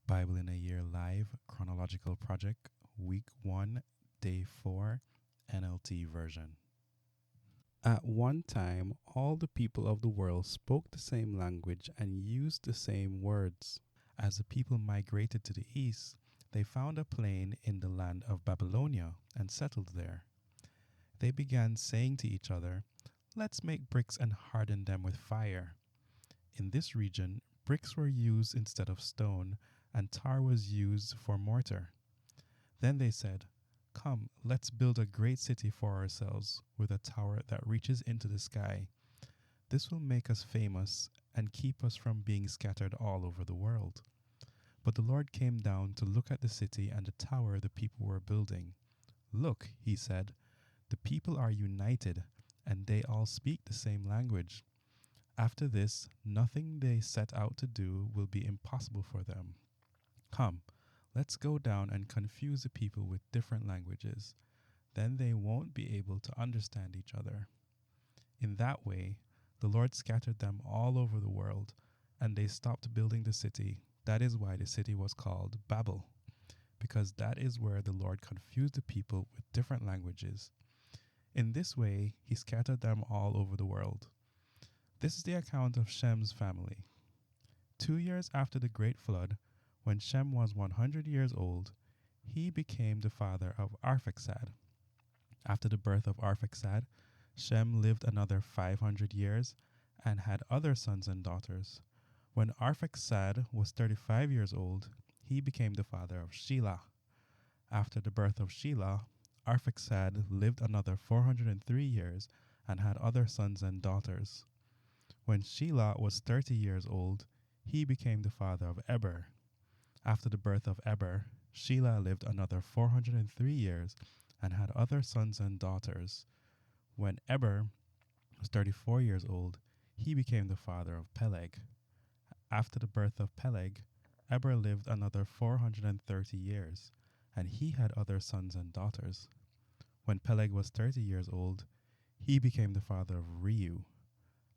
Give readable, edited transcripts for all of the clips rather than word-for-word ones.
Bible in a Year Live Chronological Project, Week 1, Day 4, NLT version. At one time, all the people of the world spoke the same language and used the same words. As the people migrated to the east, they found a plain in the land of Babylonia and settled there. They began saying to each other, "Let's make bricks and harden them with fire." In this region, bricks were used instead of stone, and tar was used for mortar. Then they said, "Come, let's build a great city for ourselves, with a tower that reaches into the sky. This will make us famous and keep us from being scattered all over the world." But the Lord came down to look at the city and the tower the people were building. "Look," he said, "the people are united, and they all speak the same language. After this, nothing they set out to do will be impossible for them. Come, let's go down and confuse the people with different languages. Then they won't be able to understand each other." In that way, the Lord scattered them all over the world, and they stopped building the city. That is why the city was called Babel, because that is where the Lord confused the people with different languages. In this way, he scattered them all over the world. This is the account of Shem's family. 2 years after the great flood, when Shem was 100 years old, he became the father of Arphaxad. After the birth of Arphaxad, Shem lived another 500 years and had other sons and daughters. When Arphaxad was 35 years old, he became the father of Shelah. After the birth of Shelah, Arphaxad lived another 403 years and had other sons and daughters. When Shelah was 30 years old, he became the father of Eber. After the birth of Eber, Shelah lived another 403 years and had other sons and daughters. When Eber was 34 years old, he became the father of Peleg. After the birth of Peleg, Eber lived another 430 years, and he had other sons and daughters. When Peleg was 30 years old, he became the father of Reu.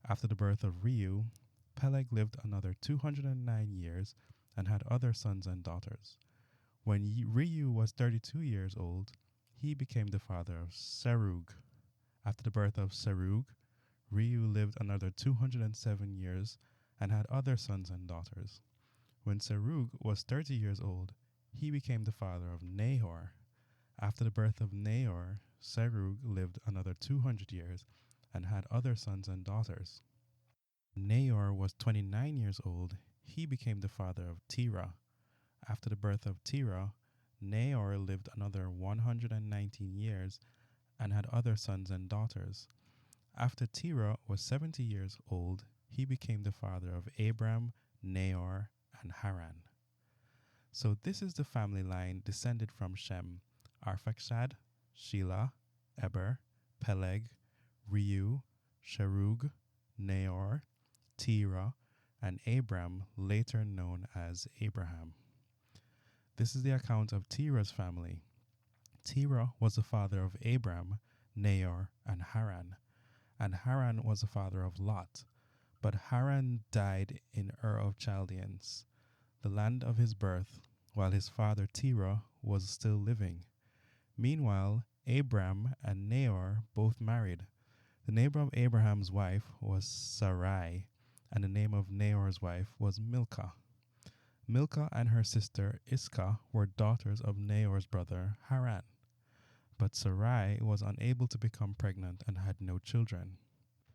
After the birth of Reu, Peleg lived another 209 years and had other sons and daughters. When Reu was 32 years old, he became the father of Serug. After the birth of Serug, Reu lived another 207 years and had other sons and daughters. When Serug was 30 years old, he became the father of Nahor. After the birth of Nahor, Serug lived another 200 years and had other sons and daughters. When Nahor was 29 years old, he became the father of Terah. After the birth of Terah, Nahor lived another 119 years and had other sons and daughters. After Terah was 70 years old, he became the father of Abram, Nahor, and Haran. So this is the family line descended from Shem: Arphaxad, Shelah, Eber, Peleg, Reu, Serug, Nahor, Terah, and Abram, later known as Abraham. This is the account of Terah's family. Terah was the father of Abram, Nahor, and Haran was the father of Lot. But Haran died in Ur of Chaldeans, the land of his birth, while his father Terah was still living. Meanwhile, Abram and Nahor both married. The name of Abraham's wife was Sarai, and the name of Nahor's wife was Milcah. Milcah and her sister Iscah were daughters of Nahor's brother Haran. But Sarai was unable to become pregnant and had no children.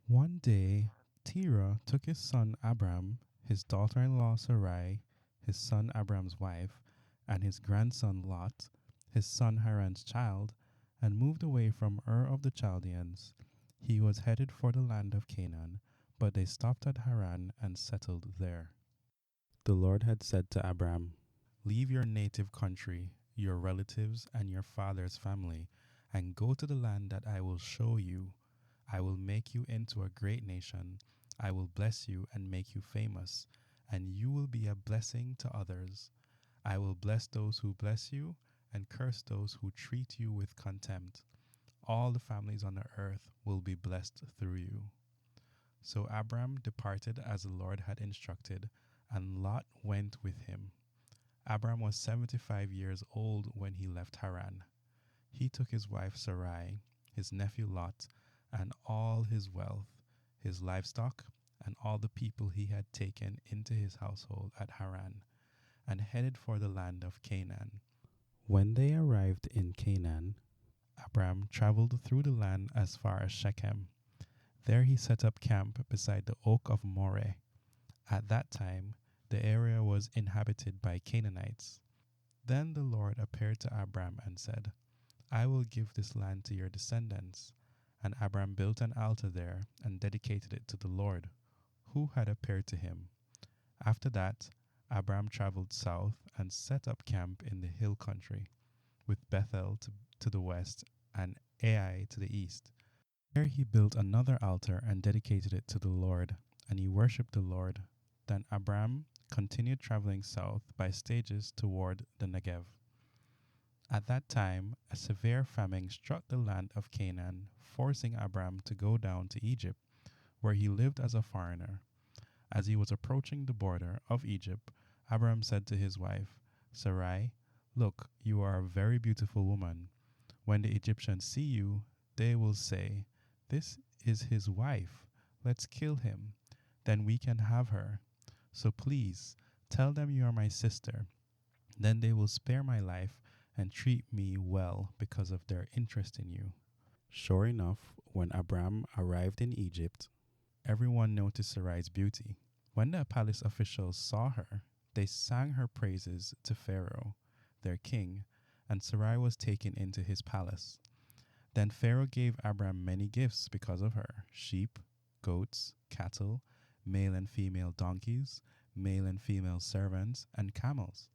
One day, Terah took his son Abram, his daughter-in-law Sarai, his son Abram's wife, and his grandson Lot, his son Haran's child, and moved away from Ur of the Chaldeans. He was headed for the land of Canaan, but they stopped at Haran and settled there. The Lord had said to Abram, "Leave your native country, your relatives, and your father's family, and go to the land that I will show you. I will make you into a great nation. I will bless you and make you famous, and you will be a blessing to others. I will bless those who bless you, and curse those who treat you with contempt. All the families on the earth will be blessed through you." So Abram departed as the Lord had instructed, and Lot went with him. Abram was 75 years old when he left Haran. He took his wife Sarai, his nephew Lot, and all his wealth, his livestock, and all the people he had taken into his household at Haran, and headed for the land of Canaan. When they arrived in Canaan, Abram traveled through the land as far as Shechem. There he set up camp beside the oak of Moreh. At that time, the area was inhabited by Canaanites. Then the Lord appeared to Abram and said, I will give this land to your descendants. And Abram built an altar there and dedicated it to the Lord, who had appeared to him. After that, Abram traveled south and set up camp in the hill country, with Bethel to the west and Ai to the east. There he built another altar and dedicated it to the Lord, and he worshipped the Lord. Then Abram continued traveling south by stages toward the Negev. At that time, a severe famine struck the land of Canaan, forcing Abram to go down to Egypt, where he lived as a foreigner. As he was approaching the border of Egypt, Abram said to his wife, Sarai, look, you are a very beautiful woman. When the Egyptians see you, they will say, this is his wife. Let's kill him. Then we can have her. So please, tell them you are my sister. Then they will spare my life and treat me well because of their interest in you. Sure enough, when Abram arrived in Egypt, everyone noticed Sarai's beauty. When the palace officials saw her, they sang her praises to Pharaoh, their king, and Sarai was taken into his palace. Then Pharaoh gave Abram many gifts because of her: sheep, goats, cattle, male and female donkeys, male and female servants, and camels.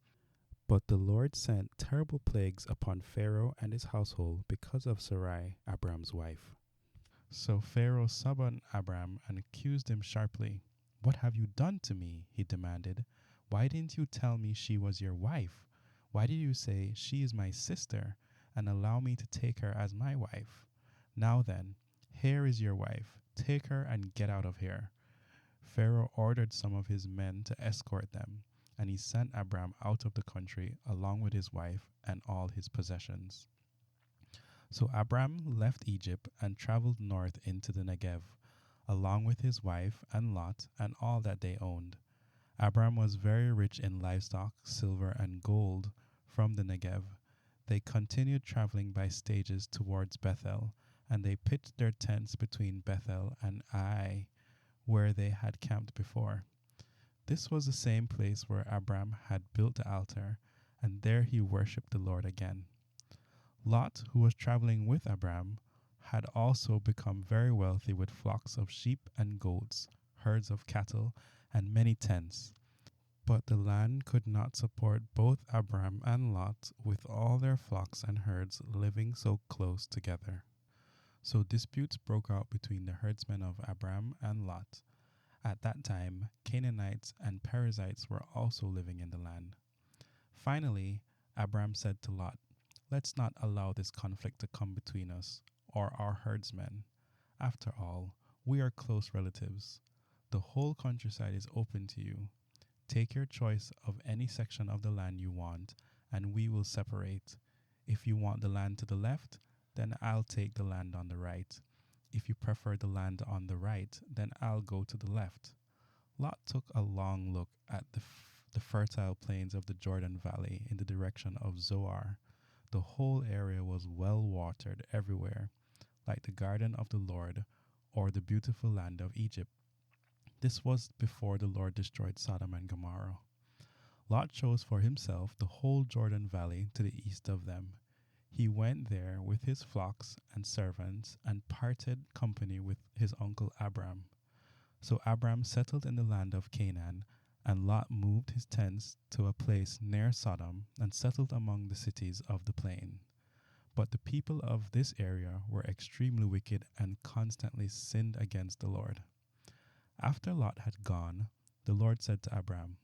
But the Lord sent terrible plagues upon Pharaoh and his household because of Sarai, Abram's wife. So Pharaoh summoned Abram and accused him sharply. What have you done to me? He demanded. Why didn't you tell me she was your wife? Why did you say, she is my sister, and allow me to take her as my wife? Now then, here is your wife. Take her and get out of here. Pharaoh ordered some of his men to escort them, and he sent Abram out of the country along with his wife and all his possessions. So Abram left Egypt and traveled north into the Negev, along with his wife and Lot and all that they owned. Abram was very rich in livestock, silver, and gold from the Negev. They continued traveling by stages towards Bethel, and they pitched their tents between Bethel and Ai, where they had camped before. This was the same place where Abram had built the altar, and there he worshipped the Lord again. Lot, who was traveling with Abram, had also become very wealthy with flocks of sheep and goats, herds of cattle, and many tents. But the land could not support both Abram and Lot with all their flocks and herds living so close together. So disputes broke out between the herdsmen of Abram and Lot. At that time, Canaanites and Perizzites were also living in the land. Finally, Abram said to Lot, let's not allow this conflict to come between us or our herdsmen. After all, we are close relatives. The whole countryside is open to you. Take your choice of any section of the land you want, and we will separate. If you want the land to the left, then I'll take the land on the right. If you prefer the land on the right, then I'll go to the left. Lot took a long look at the fertile plains of the Jordan Valley in the direction of Zoar. The whole area was well watered everywhere, like the garden of the Lord or the beautiful land of Egypt. This was before the Lord destroyed Sodom and Gomorrah. Lot chose for himself the whole Jordan Valley to the east of them. He went there with his flocks and servants and parted company with his uncle Abram. So Abram settled in the land of Canaan, and Lot moved his tents to a place near Sodom and settled among the cities of the plain. But the people of this area were extremely wicked and constantly sinned against the Lord. After Lot had gone, the Lord said to Abram,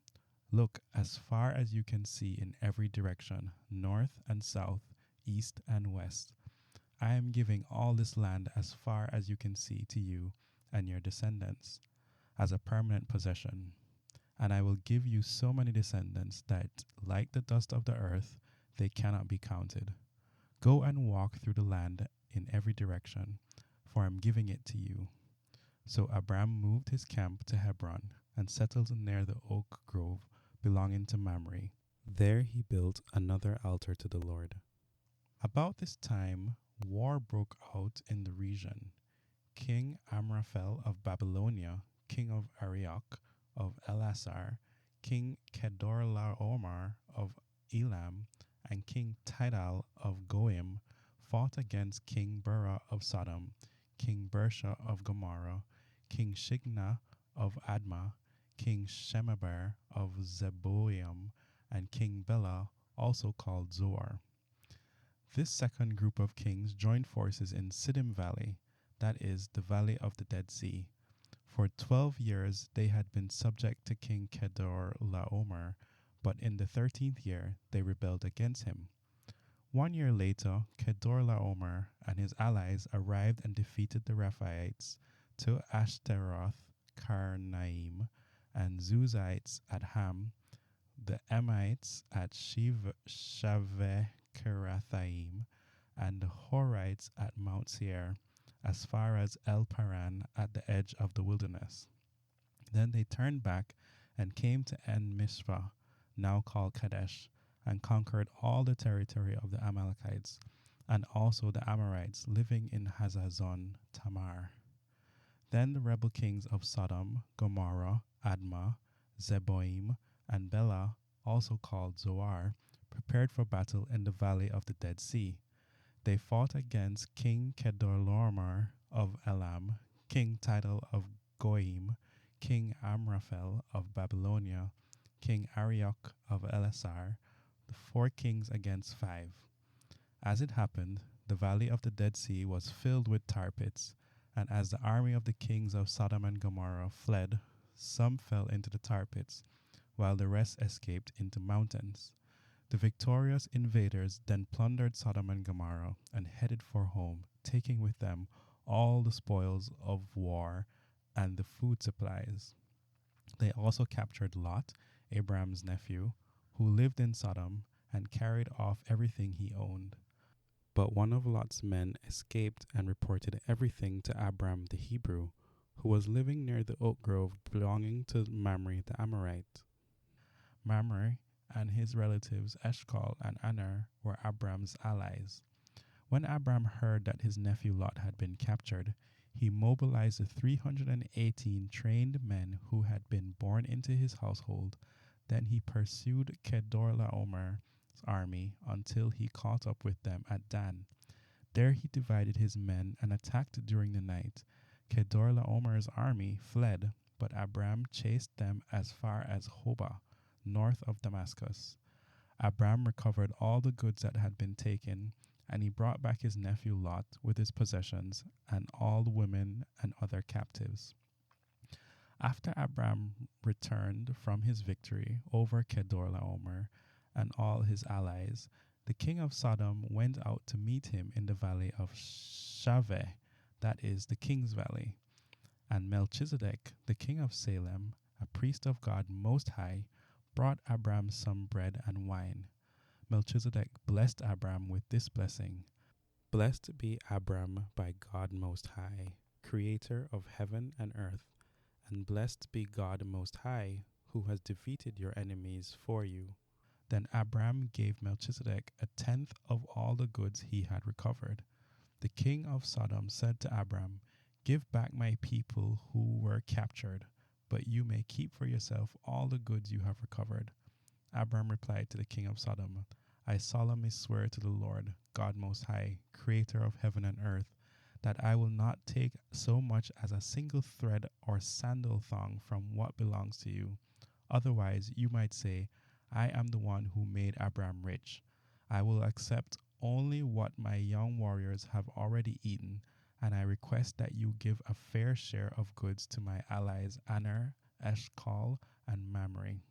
look as far as you can see in every direction, north and south, east and west. I am giving all this land as far as you can see to you and your descendants as a permanent possession. And I will give you so many descendants that, like the dust of the earth, they cannot be counted. Go and walk through the land in every direction, for I am giving it to you. So Abram moved his camp to Hebron and settled near the oak grove belonging to Mamre. There he built another altar to the Lord. About this time, war broke out in the region. King Amraphel of Babylonia, king of Arioch of Elasar, King Kedorlaomer of Elam, and King Tidal of Goim fought against King Bera of Sodom, King Bersha of Gomorrah, King Shigna of Admah, King Shemeber of Zeboiim, and King Bela, also called Zoar. This second group of kings joined forces in Siddim Valley, that is, the Valley of the Dead Sea. For 12 years they had been subject to King Kedorlaomer, but in the 13th year they rebelled against him. 1 year later, Kedorlaomer and his allies arrived and defeated the Rephaites to Ashtaroth, Karnaim, and Zuzites at Ham, the Emites at Shaveh-Kirathaim, and the Horites at Mount Seir, as far as El Paran at the edge of the wilderness. Then they turned back and came to En Mishpah, now called Kadesh, and conquered all the territory of the Amalekites, and also the Amorites living in Hazazon Tamar. Then the rebel kings of Sodom, Gomorrah, Admah, Zeboim, and Bela, also called Zoar, prepared for battle in the valley of the Dead Sea. They fought against King Kedorlaomer of Elam, King Tidal of Goim, King Amraphel of Babylonia, King Arioch of Elasar, the 4 kings against 5. As it happened, the valley of the Dead Sea was filled with tar pits, and as the army of the kings of Sodom and Gomorrah fled, some fell into the tar pits, while the rest escaped into mountains. The victorious invaders then plundered Sodom and Gomorrah and headed for home, taking with them all the spoils of war and the food supplies. They also captured Lot, Abraham's nephew, who lived in Sodom, and carried off everything he owned. But one of Lot's men escaped and reported everything to Abram the Hebrew, who was living near the oak grove belonging to Mamre the Amorite. Mamre and his relatives Eshcol and Aner were Abram's allies. When Abram heard that his nephew Lot had been captured, he mobilized the 318 trained men who had been born into his household. Then he pursued Kedorlaomer's army until he caught up with them at Dan. There he divided his men and attacked during the night. Kedorlaomer's army fled, but Abram chased them as far as Hobah, north of Damascus. Abram recovered all the goods that had been taken, and he brought back his nephew Lot with his possessions and all the women and other captives. After Abram returned from his victory over Kedorlaomer and all his allies, the king of Sodom went out to meet him in the valley of Shaveh, that is, the king's valley. And Melchizedek, the king of Salem, a priest of God Most High, brought Abram some bread and wine. Melchizedek blessed Abram with this blessing: Blessed be Abram by God Most High, creator of heaven and earth, and blessed be God Most High, who has defeated your enemies for you. Then Abram gave Melchizedek 1/10 of all the goods he had recovered. The king of Sodom said to Abram, Give back my people who were captured, but you may keep for yourself all the goods you have recovered. Abram replied to the king of Sodom, I solemnly swear to the Lord, God Most High, creator of heaven and earth, that I will not take so much as a single thread or sandal thong from what belongs to you. Otherwise, you might say, I am the one who made Abram rich. I will accept only what my young warriors have already eaten, and I request that you give a fair share of goods to my allies Aner, Eshcol, and Mamre.